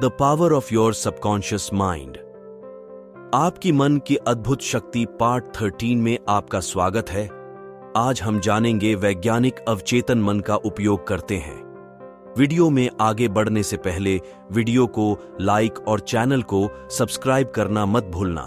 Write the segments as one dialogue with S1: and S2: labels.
S1: The power of your subconscious mind. आपकी मन की अद्भुत शक्ति पार्ट 13 में आपका स्वागत है। आज हम जानेंगे वैज्ञानिक अवचेतन मन का उपयोग करते हैं। वीडियो में आगे बढ़ने से पहले वीडियो को लाइक और चैनल को सब्सक्राइब करना मत भूलना।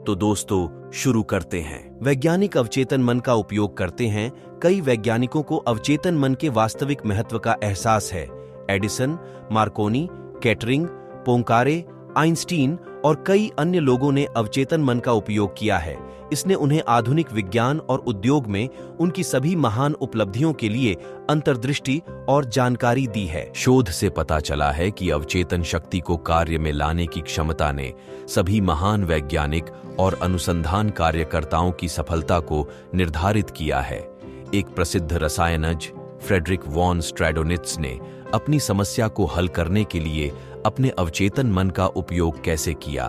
S1: तो दोस्तों शुरू करते हैं। वैज्ञानिक अवचेतन मन का उपयोग करते हैं। कई वैज्ञानिकों को अवचेतन मन के वास्तविक महत्व का एहसास है। एडिसन, मार्कोनी, कैटरिंग, पोंकारे, आइंस्टीन और कई अन्य लोगों ने अवचेतन मन का उपयोग किया है। इसने उन्हें आधुनिक विज्ञान और उद्योग में उनकी सभी महान उपलब्धियों के लिए अंतर्दृष्टि और जानकारी दी है। शोध से पता चला है कि अवचेतन शक्ति को कार्य में लाने की क्षमता ने सभी महान वैज्ञानिक और अनुसंधान कार्यकर्ताओं की सफलता को निर्धारित किया है। एक प्रसिद्ध रसायनज्ञ फ्रेडरिक वॉन स्ट्रैडोनिट्स ने अपनी समस्या को हल करने के लिए अपने अवचेतन मन का उपयोग कैसे किया,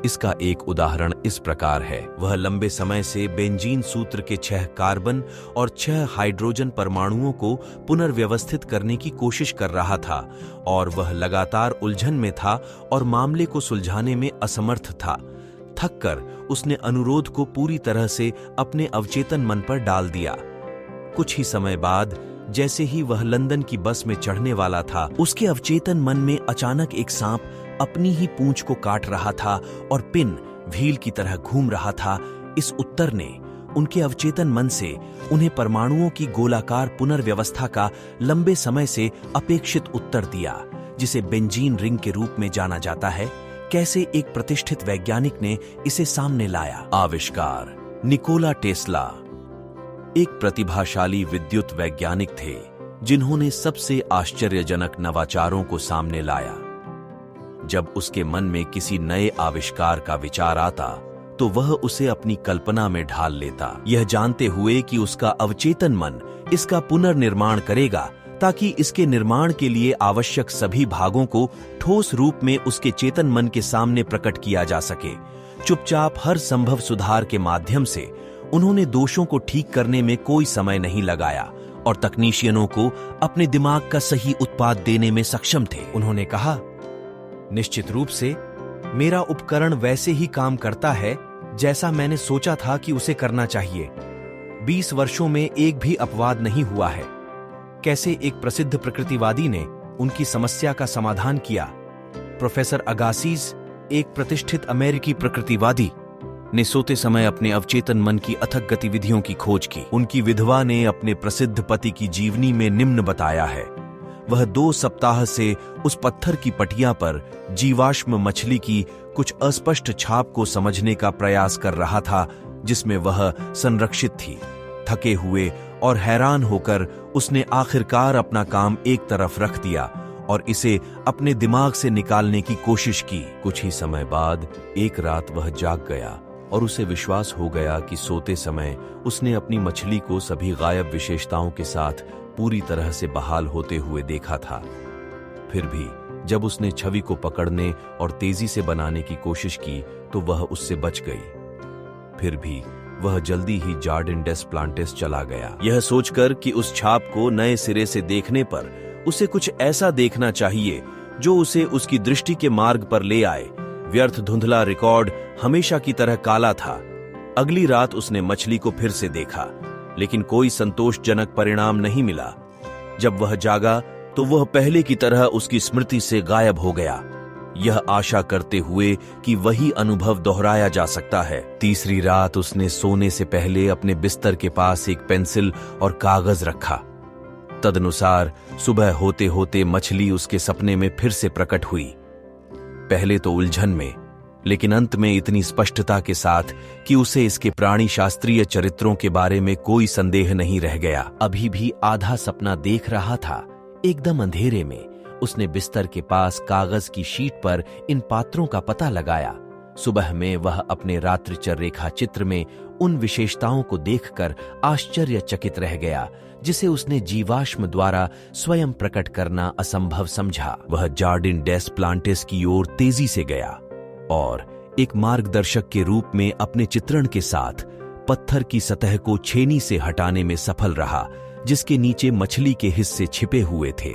S1: इसका एक उदाहरण इस प्रकार है। वह लंबे समय से बेंजीन सूत्र के 6 कार्बन और 6 हाइड्रोजन परमाणुओं को पुनर्व्यवस्थित करने की कोशिश कर रहा था और वह लगातार उलझन में था और मामले को सुलझाने में असमर्थ था। थककर उसने अनुरोध को पूरी तरह से अपने अवचेतन मन पर डाल दिया। कुछ ही समय बाद जैसे ही वह लंदन की बस में चढ़ने वाला था, उसके अवचेतन मन में अचानक एक सांप अपनी ही पूंछ को काट रहा था और पिन व्हील की तरह घूम रहा था। इस उत्तर ने उनके अवचेतन मन से उन्हें परमाणुओं की गोलाकार पुनर्व्यवस्था का लंबे समय से अपेक्षित उत्तर दिया, जिसे बेंजीन रिंग के रूप में जाना जाता है। कैसे एक प्रतिष्ठित वैज्ञानिक ने इसे सामने लाया। आविष्कार। निकोला टेस्ला एक प्रतिभाशाली विद्युत वैज्ञानिक थे जिन्होंने सबसे आश्चर्यजनक नवाचारों को सामने लाया। जब उसके मन में किसी नए आविष्कार का विचार आता तो वह उसे अपनी कल्पना में ढाल लेता, यह जानते हुए कि उसका अवचेतन मन इसका पुनर्निर्माण करेगा ताकि इसके निर्माण के लिए आवश्यक सभी भागों को ठोस रूप में उसके चेतन मन के सामने प्रकट किया जा सके। चुपचाप हर संभव सुधार के माध्यम से उन्होंने दोषों को ठीक करने में कोई समय नहीं लगाया और तकनीशियनों को अपने दिमाग का सही उत्पाद देने में सक्षम थे। उन्होंने कहा, निश्चित रूप से मेरा उपकरण वैसे ही काम करता है जैसा मैंने सोचा था कि उसे करना चाहिए। 20 वर्षों में एक भी अपवाद नहीं हुआ है। कैसे एक प्रसिद्ध प्रकृतिवादी ने उनकी समस्या का समाधान किया। प्रोफेसर अगासिज, एक प्रतिष्ठित अमेरिकी प्रकृतिवादी, ने सोते समय अपने अवचेतन मन की अथक गतिविधियों की खोज की। उनकी विधवा ने अपने प्रसिद्ध पति की जीवनी में निम्न बताया है। वह 2 सप्ताह से उस पत्थर की पटिया पर जीवाश्म मछली की कुछ अस्पष्ट छाप को समझने का प्रयास कर रहा था जिसमें वह संरक्षित थी। थके हुए और हैरान होकर उसने आखिरकार अपना काम एक तरफ रख दिया और इसे अपने दिमाग से निकालने की कोशिश की। कुछ ही समय बाद एक रात वह जाग गया और उसे विश्वास हो गया कि सोते समय उसने अपनी मछली को सभी गायब विशेषताओं के साथ पूरी तरह से बहाल होते हुए देखा था। फिर भी जब उसने छवि को पकड़ने और तेजी से बनाने की कोशिश की तो वह उससे बच गई। फिर भी वह जल्दी ही जार्डिन डेस प्लांटेस चला गया, यह सोचकर कि उस छाप को नए सिरे से देखने पर उसे कुछ ऐसा देखना चाहिए जो उसे उसकी दृष्टि के मार्ग पर ले आए। व्यर्थ धुंधला रिकॉर्ड हमेशा की तरह काला था। अगली रात उसने मछली को फिर से देखा, लेकिन कोई संतोषजनक परिणाम नहीं मिला। जब वह जागा तो वह पहले की तरह उसकी स्मृति से गायब हो गया, यह आशा करते हुए कि वही अनुभव दोहराया जा सकता है। तीसरी रात उसने सोने से पहले अपने बिस्तर के पास एक पेंसिल और कागज रखा। तदनुसार सुबह होते होते मछली उसके सपने में फिर से प्रकट हुई। पहले तो उलझन में, लेकिन अंत में इतनी स्पष्टता के साथ कि उसे इसके प्राणी शास्त्रीय चरित्रों के बारे में कोई संदेह नहीं रह गया। अभी भी आधा सपना देख रहा था। एकदम अंधेरे में उसने बिस्तर के पास कागज की शीट पर इन पात्रों का पता लगाया। सुबह में वह अपने रात्रिचर रेखा चित्र में उन विशेषताओं को देखकर आश्चर्यचकित रह गया जिसे उसने जीवाश्म द्वारा स्वयं प्रकट करना असंभव समझा। वह जार्डिन डेस प्लांटेस की ओर तेजी से गया और एक मार्गदर्शक के रूप में अपने चित्रण के साथ पत्थर की सतह को छेनी से हटाने में सफल रहा, जिसके नीचे मछली के हिस्से छिपे हुए थे।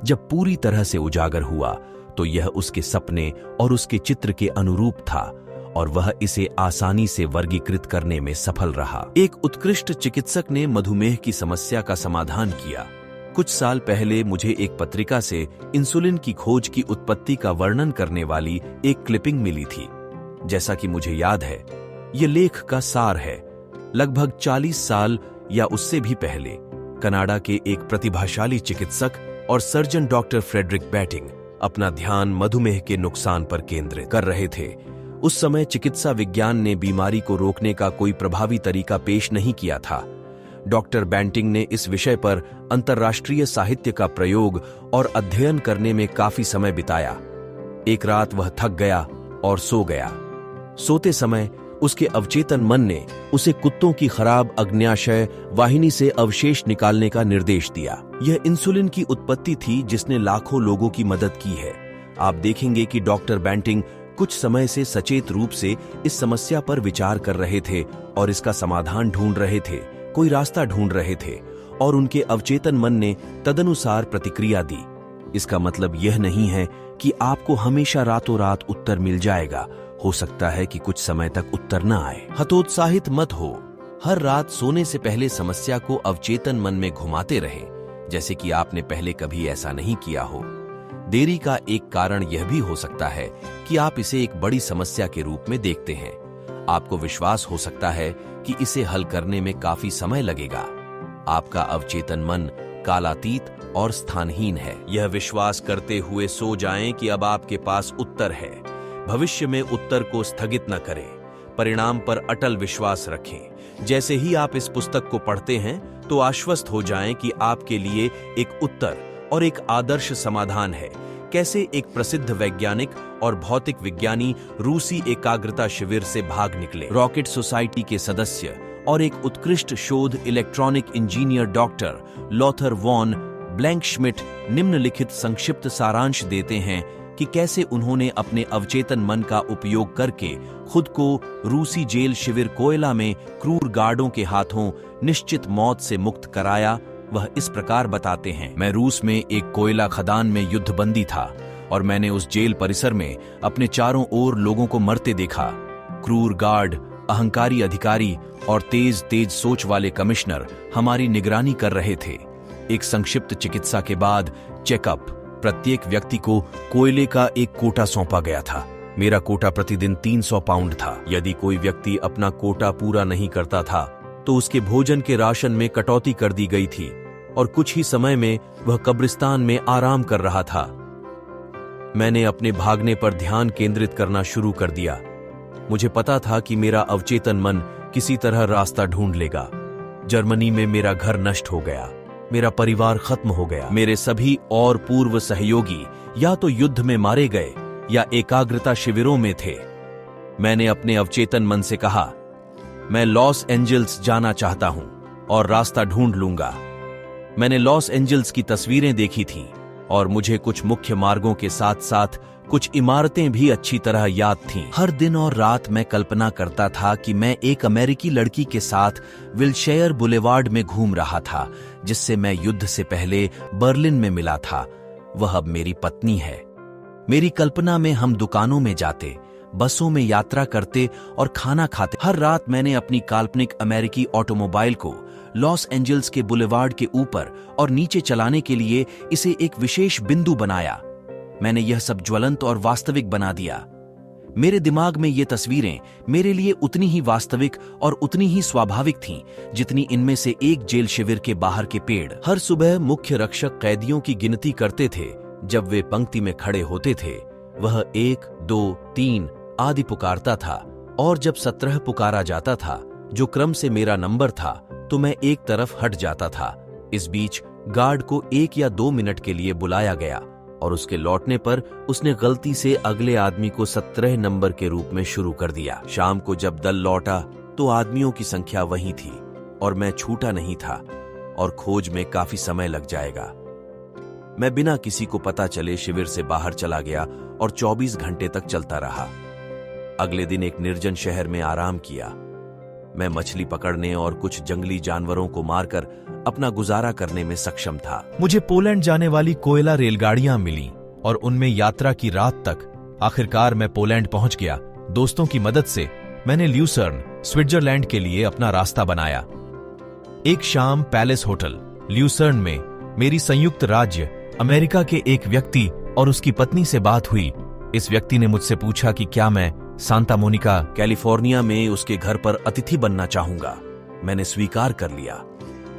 S1: जब पूरी तरह से उजागर हुआ तो यह उसके सपने और उसके चित्र के अनुरूप था और वह इसे आसानी से वर्गीकृत करने में सफल रहा। एक उत्कृष्ट चिकित्सक ने मधुमेह की समस्या का समाधान किया। कुछ साल पहले मुझे एक पत्रिका से इंसुलिन की खोज की उत्पत्ति का वर्णन करने वाली एक क्लिपिंग मिली थी। जैसा कि मुझे याद है, ये लेख का सार है। लगभग 40 साल या उससे भी पहले कनाडा के एक प्रतिभाशाली चिकित्सक और सर्जन डॉक्टर फ्रेडरिक बैटिंग अपना ध्यान मधुमेह के नुकसान पर केंद्रित कर रहे थे। उस समय चिकित्सा विज्ञान ने बीमारी को रोकने का कोई प्रभावी तरीका पेश नहीं किया था। डॉक्टर बैंटिंग ने इस विषय पर अंतर्राष्ट्रीय साहित्य का प्रयोग और अध्ययन करने में काफी समय बिताया। एक रात वह थक गया और सो गया। सोते समय उसके अवचेतन मन ने उसे कुत्तों की खराब अग्न्याशय वाहिनी से अवशेष निकालने का निर्देश दिया। यह इंसुलिन की उत्पत्ति थी जिसने लाखों लोगों की मदद की है। आप देखेंगे कि डॉक्टर बैंटिंग कुछ समय से सचेत रूप से इस समस्या पर विचार कर रहे थे और इसका समाधान ढूंढ रहे थे, कोई रास्ता ढूंढ रहे थे, और उनके अवचेतन मन ने तदनुसार प्रतिक्रिया दी। इसका मतलब यह नहीं है कि आपको हमेशा रातों रात उत्तर मिल जाएगा। हो सकता है कि कुछ समय तक उत्तर न आए। हतोत्साहित मत हो। हर रात सोने से पहले समस्या को अवचेतन मन में घुमाते रहें, जैसे कि आपने पहले कभी ऐसा नहीं किया हो। देरी का एक कारण यह भी हो सकता है कि आप इसे एक बड़ी समस्या के रूप में देखते हैं। आपको विश्वास हो सकता है कि इसे हल करने में काफी समय लगेगा। आपका अवचेतन मन कालातीत और स्थानहीन है। यह विश्वास करते हुए सो जाएं कि अब आपके पास उत्तर है। भविष्य में उत्तर को स्थगित न करें, परिणाम पर अटल विश्वास रखें। जैसे ही आप इस पुस्तक को पढ़ते हैं तो आश्वस्त हो जाएं कि आपके लिए एक उत्तर और एक आदर्श समाधान है। कैसे एक प्रसिद्ध वैज्ञानिक और भौतिक विज्ञानी रूसी एकाग्रता शिविर से भाग निकले। रॉकेट सोसाइटी के सदस्य और एक उत्कृष्ट शोध electronic engineer doctor Lothar von Blankschmidt निम्नलिखित संक्षिप्त सारांश देते हैं कि कैसे उन्होंने अपने अवचेतन मन का उपयोग करके खुद को रूसी जेल शिविर कोयला में क्रूर गार्डों के हाथों निश्चित मौत से मुक्त कराया। वह इस प्रकार बताते हैं, मैं रूस में एक कोयला खदान में युद्धबंदी था और मैंने उस जेल परिसर में अपने चारों ओर लोगों को मरते देखा। क्रूर गार्ड, अहंकारी अधिकारी और तेज तेज सोच वाले कमिश्नर हमारी निगरानी कर रहे थे। एक संक्षिप्त चिकित्सा के बाद चेकअप, प्रत्येक व्यक्ति को कोयले का एक कोटा सौंपा गया था। मेरा कोटा प्रतिदिन 300 पाउंड था। यदि कोई व्यक्ति अपना कोटा पूरा नहीं करता था तो उसके भोजन के राशन में कटौती कर दी गई थी और कुछ ही समय में वह कब्रिस्तान में आराम कर रहा था। मैंने अपने भागने पर ध्यान केंद्रित करना शुरू कर दिया। मुझे पता था कि मेरा अवचेतन मन किसी तरह रास्ता ढूंढ लेगा। जर्मनी में मेरा घर नष्ट हो गया, मेरा परिवार खत्म हो गया। मेरे सभी और पूर्व सहयोगी या तो युद्ध में मारे गए या एकाग्रता शिविरों में थे। मैंने अपने अवचेतन मन से कहा, मैं लॉस एंजल्स जाना चाहता हूं और रास्ता ढूंढ लूंगा। मैंने लॉस एंजल्स की तस्वीरें देखी थीं और मुझे कुछ मुख्य मार्गों के साथ साथ कुछ इमारतें भी अच्छी तरह याद थीं। हर दिन और रात मैं कल्पना करता था कि मैं एक अमेरिकी लड़की के साथ विल्शेयर बुलेवार्ड में घूम रहा था, जिससे मैं युद्ध से पहले बर्लिन में मिला था। वह अब मेरी पत्नी है। मेरी कल्पना में हम दुकानों में जाते, बसों में यात्रा करते और खाना खाते। हर रात मैंने अपनी काल्पनिक अमेरिकी ऑटोमोबाइल को लॉस एंजल्स के बुलेवार्ड के ऊपर और नीचे चलाने के लिए इसे एक विशेष बिंदु बनाया। मैंने यह सब ज्वलंत और वास्तविक बना दिया। मेरे दिमाग में ये तस्वीरें मेरे लिए उतनी ही वास्तविक और उतनी ही स्वाभाविक थीं जितनी इनमें से एक जेल शिविर के बाहर के पेड़। हर सुबह मुख्य रक्षक कैदियों की गिनती करते थे। जब वे पंक्ति में खड़े होते थे, वह 1, 2, 3 आदि पुकारता था और जब 17 पुकारा जाता था, जो क्रम से मेरा नंबर था, तो मैं एक तरफ हट जाता था। इस बीच गार्ड को 1 या 2 मिनट के लिए बुलाया गया और उसके लौटने पर उसने गलती से अगले आदमी को 17 नंबर के रूप में शुरू कर दिया। शाम को जब दल लौटा तो आदमियों की संख्या वही थी और मैं छूटा नहीं था और खोज में काफी समय लग जाएगा। मैं बिना किसी को पता चले शिविर से बाहर चला गया और 24 घंटे तक चलता रहा। अगले दिन एक निर्जन शहर में आराम किया। मैं मछली पकड़ने और कुछ जंगली जानवरों को मारकर अपना गुजारा करने में सक्षम था। मुझे पोलैंड जाने वाली कोयला रेलगाड़ियां मिली
S2: और उनमें यात्रा की रात तक आखिरकार मैं पोलैंड पहुंच गया। दोस्तों की मदद से मैंने ल्यूसर्न, स्विट्जरलैंड के लिए अपना रास्ता बनाया। एक शाम पैलेस होटल ल्यूसर्न में मेरी संयुक्त राज्य अमेरिका के एक व्यक्ति और उसकी पत्नी से बात हुई। इस व्यक्ति ने मुझसे पूछा कि क्या मैं सांता मोनिका,
S1: कैलिफोर्निया में उसके घर पर अतिथि बनना चाहूंगा। मैंने स्वीकार कर लिया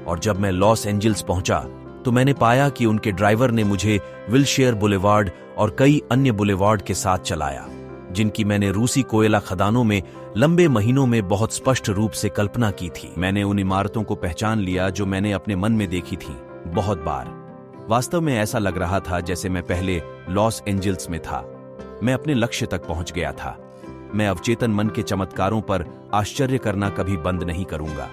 S1: और जब मैं लॉस एंजल्स पहुंचा तो मैंने पाया कि उनके ड्राइवर ने मुझे विल्शेयर बुलेवार्ड और कई अन्य बुलेवार्ड के साथ चलाया, जिनकी मैंने रूसी कोयला खदानों में लंबे महीनों में बहुत स्पष्ट रूप से कल्पना की थी। मैंने उन इमारतों को पहचान लिया जो मैंने अपने मन में देखी थी बहुत बार। वास्तव में ऐसा लग रहा था जैसे मैं पहले लॉस एंजल्स में था। मैं अपने लक्ष्य तक पहुंच गया था। मैं अवचेतन मन के चमत्कारों पर आश्चर्य करना कभी बंद नहीं करूंगा।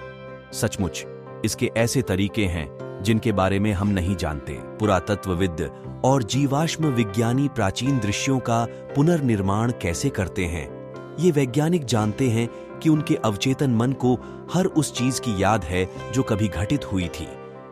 S1: सचमुच इसके ऐसे तरीके हैं जिनके बारे में हम नहीं जानते। पुरातत्वविद और जीवाश्म विज्ञानी प्राचीन दृश्यों का पुनर्निर्माण कैसे करते हैं। ये वैज्ञानिक जानते हैं कि उनके अवचेतन मन को हर उस चीज की याद है जो कभी घटित हुई थी।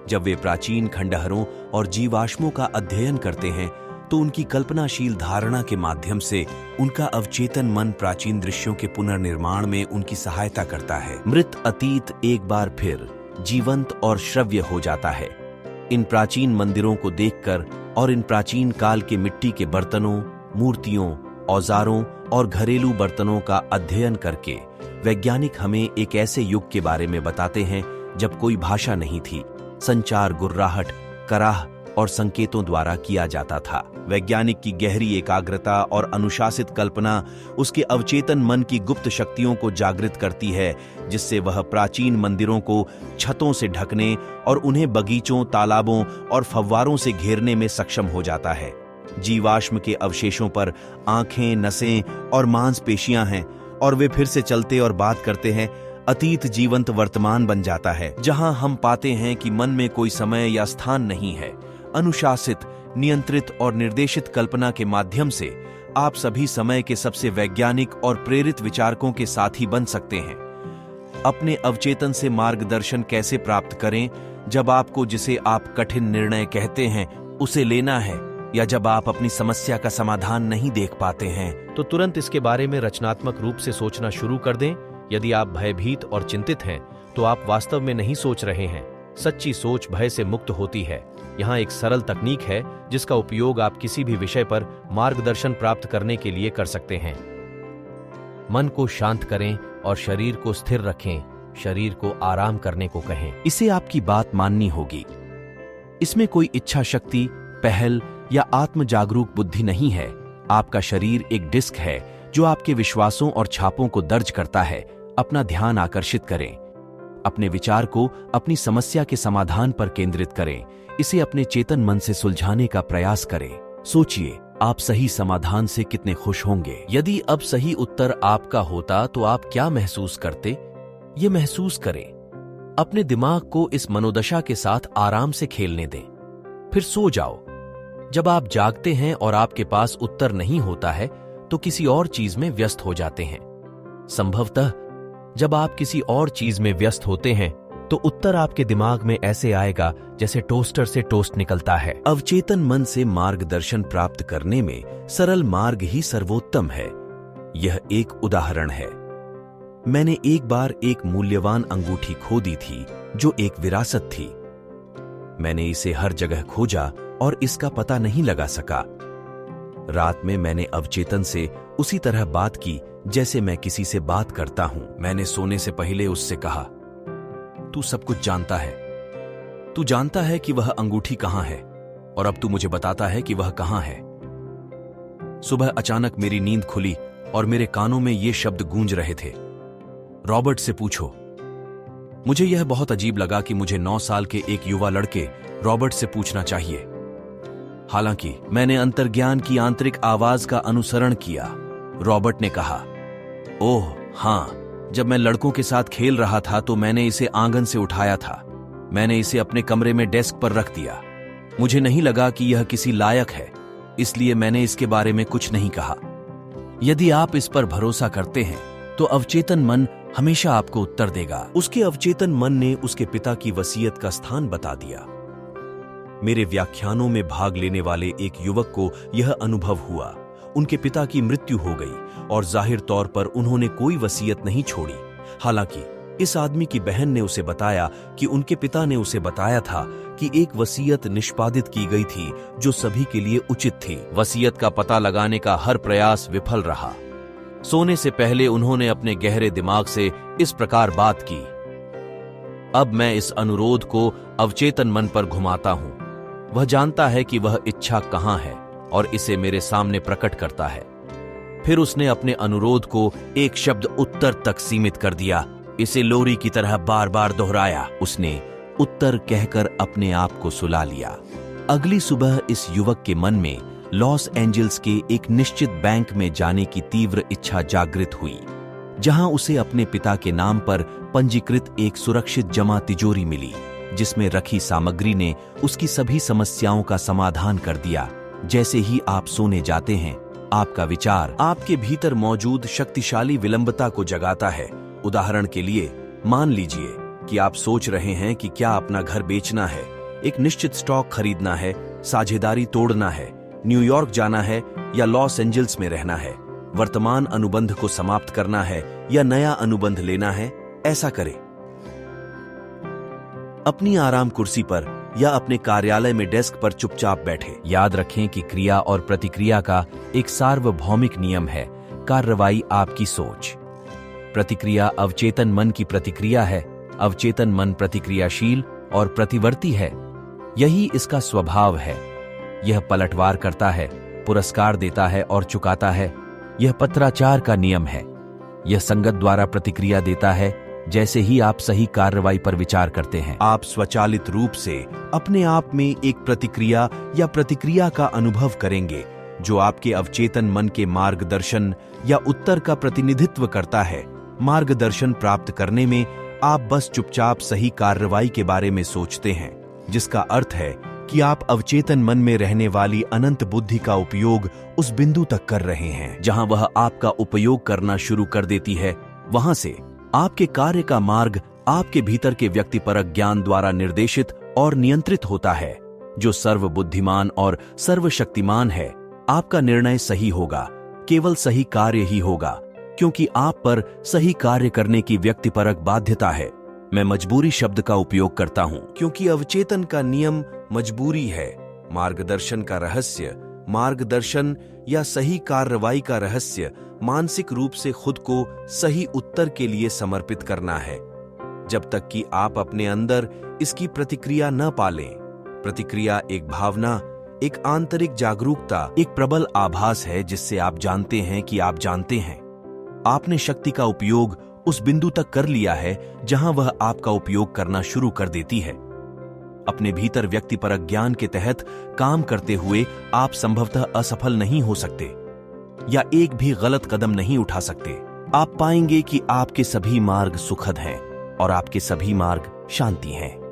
S1: जब वे प्राचीन खंडहरों और जीवाश्मों का अध्ययन करते हैं तो उनकी कल्पनाशील धारणा के माध्यम से उनका अवचेतन मन प्राचीन दृश्यों के पुनर्निर्माण में उनकी सहायता करता है। मृत अतीत एक बार फिर जीवंत और श्रव्य हो जाता है। इन प्राचीन मंदिरों को देखकर और इन प्राचीन काल के मिट्टी के बर्तनों, मूर्तियों, औजारों और घरेलू बर्तनों का अध्ययन करके वैज्ञानिक हमें एक ऐसे युग के बारे में बताते हैं जब कोई भाषा नहीं थी। संचार गुर्राहट, कराह और संकेतों द्वारा किया जाता था। वैज्ञानिक की गहरी एकाग्रता और अनुशासित कल्पना उसके अवचेतन मन की गुप्त शक्तियों को जागृत करती है, जिससे वह प्राचीन मंदिरों को छतों से ढकने और उन्हें बगीचों, तालाबों और फव्वारों से घेरने में सक्षम हो जाता है। जीवाश्म के अवशेषों पर आंखें, नसें और मांसपेशियां हैं और वे फिर से चलते और बात करते हैं। अतीत जीवंत वर्तमान बन जाता है, जहां हम पाते हैं कि मन में कोई समय या स्थान नहीं है। अनुशासित, नियंत्रित और निर्देशित कल्पना के माध्यम से आप सभी समय के सबसे वैज्ञानिक और प्रेरित विचारकों के साथी बन सकते हैं। अपने अवचेतन से मार्गदर्शन कैसे प्राप्त करें? जब आपको जिसे आप कठिन निर्णय कहते हैं उसे लेना है, या जब आप अपनी समस्या का समाधान नहीं देख पाते हैं,
S2: तो तुरंत इसके बारे में रचनात्मक रूप से सोचना शुरू कर दें। यदि आप भयभीत और चिंतित हैं तो आप वास्तव में नहीं सोच रहे हैं। सच्ची सोच भय से मुक्त होती है। यहाँ एक सरल तकनीक है जिसका उपयोग आप किसी भी विषय पर मार्गदर्शन प्राप्त करने के लिए कर सकते हैं। मन को शांत करें और शरीर को स्थिर रखें। शरीर को आराम करने को कहें।
S1: इसे आपकी बात माननी होगी। इसमें कोई इच्छा शक्ति, पहल या आत्म जागरूक बुद्धि नहीं है। आपका शरीर एक डिस्क है जो आपके विश्वासों और छापों को दर्ज करता है। अपना ध्यान आकर्षित करें। अपने विचार को अपनी समस्या के समाधान पर केंद्रित करें। इसे अपने चेतन मन से सुलझाने का प्रयास करें। सोचिए, आप सही समाधान से कितने खुश होंगे। यदि अब सही उत्तर आपका होता तो आप क्या महसूस करते? ये महसूस करें। अपने दिमाग को इस मनोदशा के साथ आराम से खेलने दें। फिर सो जाओ। जब आप जागते हैं और आपके पास उत्तर नहीं होता है तो किसी और चीज में व्यस्त हो जाते हैं। संभवतः जब आप किसी और चीज में व्यस्त होते हैं तो उत्तर आपके दिमाग में ऐसे आएगा जैसे टोस्टर से टोस्ट निकलता है। अवचेतन मन से मार्गदर्शन प्राप्त करने में सरल मार्ग ही सर्वोत्तम है। यह एक उदाहरण है। मैंने एक बार एक मूल्यवान अंगूठी खो दी थी जो एक विरासत थी। मैंने इसे हर जगह खोजा और इसका पता नहीं लगा सका। रात में मैंने अवचेतन से उसी तरह बात की जैसे मैं किसी से बात करता हूं। मैंने सोने से पहले उससे कहा, तू सब कुछ जानता है। तू जानता है कि वह अंगूठी कहां है और अब तू मुझे बताता है कि वह कहां है। सुबह अचानक मेरी नींद खुली और मेरे कानों में ये शब्द गूंज रहे थे, रॉबर्ट से पूछो। मुझे यह बहुत अजीब लगा कि मुझे 9 साल के एक युवा लड़के रॉबर्ट से पूछना चाहिए। हालांकि मैंने अंतर्ज्ञान की आंतरिक आवाज का अनुसरण किया। रॉबर्ट ने कहा, ओह हां, जब मैं लड़कों के साथ खेल रहा था तो मैंने इसे आंगन से उठाया था। मैंने इसे अपने कमरे में डेस्क पर रख दिया। मुझे नहीं लगा कि यह किसी लायक है, इसलिए मैंने इसके बारे में कुछ नहीं कहा। यदि आप इस पर भरोसा करते हैं तो अवचेतन मन हमेशा आपको उत्तर देगा। उसके अवचेतन मन ने उसके पिता की वसीयत का स्थान बता दिया। मेरे व्याख्यानों में भाग लेने वाले एक युवक को यह अनुभव हुआ। उनके पिता की मृत्यु हो गई और जाहिर तौर पर उन्होंने कोई वसीयत नहीं छोड़ी। हालांकि इस आदमी की बहन ने उसे बताया कि उनके पिता ने उसे बताया था कि एक वसीयत निष्पादित की गई थी जो सभी के लिए उचित थी। वसीयत का पता लगाने का हर प्रयास विफल रहा। सोने से पहले उन्होंने अपने गहरे दिमाग से इस प्रकार बात की, अब मैं इस अनुरोध को अवचेतन मन पर घुमाता हूं। वह जानता है कि वह इच्छा कहां है और इसे मेरे सामने प्रकट करता है। फिर उसने अपने अनुरोध को एक शब्द उत्तर तक सीमित कर दिया। इसे लोरी की तरह बार बार दोहराया। उसने उत्तर कहकर अपने आप को सुला लिया। अगली सुबह इस युवक के मन में लॉस एंजल्स के एक निश्चित बैंक में जाने की तीव्र इच्छा जागृत हुई, जहां उसे अपने पिता के नाम पर पंजीकृत एक सुरक्षित जमा तिजोरी मिली, जिसमें रखी सामग्री ने उसकी सभी समस्याओं का समाधान कर दिया। जैसे ही आप सोने जाते हैं, आपका विचार आपके भीतर मौजूद शक्तिशाली विलंबता को जगाता है। उदाहरण के लिए, मान लीजिए कि आप सोच रहे हैं कि क्या अपना घर बेचना है, एक निश्चित स्टॉक खरीदना है, साझेदारी तोड़ना है, न्यूयॉर्क जाना है या लॉस एंजल्स में रहना है, वर्तमान अनुबंध को समाप्त करना है या नया अनुबंध लेना है। ऐसा करें। अपनी आराम कुर्सी पर या अपने कार्यालय में डेस्क पर चुपचाप बैठे। याद रखें कि क्रिया और प्रतिक्रिया का एक सार्वभौमिक नियम है, कार्रवाई आपकी सोच। प्रतिक्रिया अवचेतन मन की प्रतिक्रिया है, अवचेतन मन प्रतिक्रियाशील और प्रतिवर्ती है। यही इसका स्वभाव है। यह पलटवार करता है, पुरस्कार देता है और चुकाता है। यह पत्राचार का नियम है। यह संगत द्वारा प्रतिक्रिया देता है जैसे ही आप सही कार्रवाई पर विचार करते हैं। आप स्वचालित रूप से अपने आप में एक प्रतिक्रिया या प्रतिक्रिया का अनुभव करेंगे जो आपके अवचेतन मन के मार्गदर्शन या उत्तर का प्रतिनिधित्व करता है। मार्गदर्शन प्राप्त करने में आप बस चुपचाप सही कार्रवाई के बारे में सोचते हैं, जिसका अर्थ है कि आप अवचेतन मन में रहने वाली अनंत बुद्धि का उपयोग उस बिंदु तक कर रहे हैं जहां वह आपका उपयोग करना शुरू कर देती है। वहां से आपके कार्य का मार्ग आपके भीतर के व्यक्तिपरक ज्ञान द्वारा निर्देशित और नियंत्रित होता है, जो सर्वबुद्धिमान और सर्वशक्तिमान है। आपका निर्णय सही होगा, केवल सही कार्य ही होगा, क्योंकि आप पर सही कार्य करने की व्यक्तिपरक बाध्यता है। मैं मजबूरी शब्द का उपयोग करता हूं क्योंकि अवचेतन का नियम मजबूरी है। मार्गदर्शन का रहस्य, मार्गदर्शन या सही कार्रवाई का रहस्य मानसिक रूप से खुद को सही उत्तर के लिए समर्पित करना है, जब तक कि आप अपने अंदर इसकी प्रतिक्रिया न पालें। प्रतिक्रिया एक भावना, एक आंतरिक जागरूकता, एक प्रबल आभास है जिससे आप जानते हैं कि आप जानते हैं। आपने शक्ति का उपयोग उस बिंदु तक कर लिया है जहां वह आपका उपयोग करना शुरू कर देती है। अपने भीतर व्यक्तिपरक ज्ञान के तहत काम करते हुए आप संभवतः असफल नहीं हो सकते या एक भी गलत कदम नहीं उठा सकते। आप पाएंगे कि आपके सभी मार्ग सुखद हैं और आपके सभी मार्ग शांति हैं।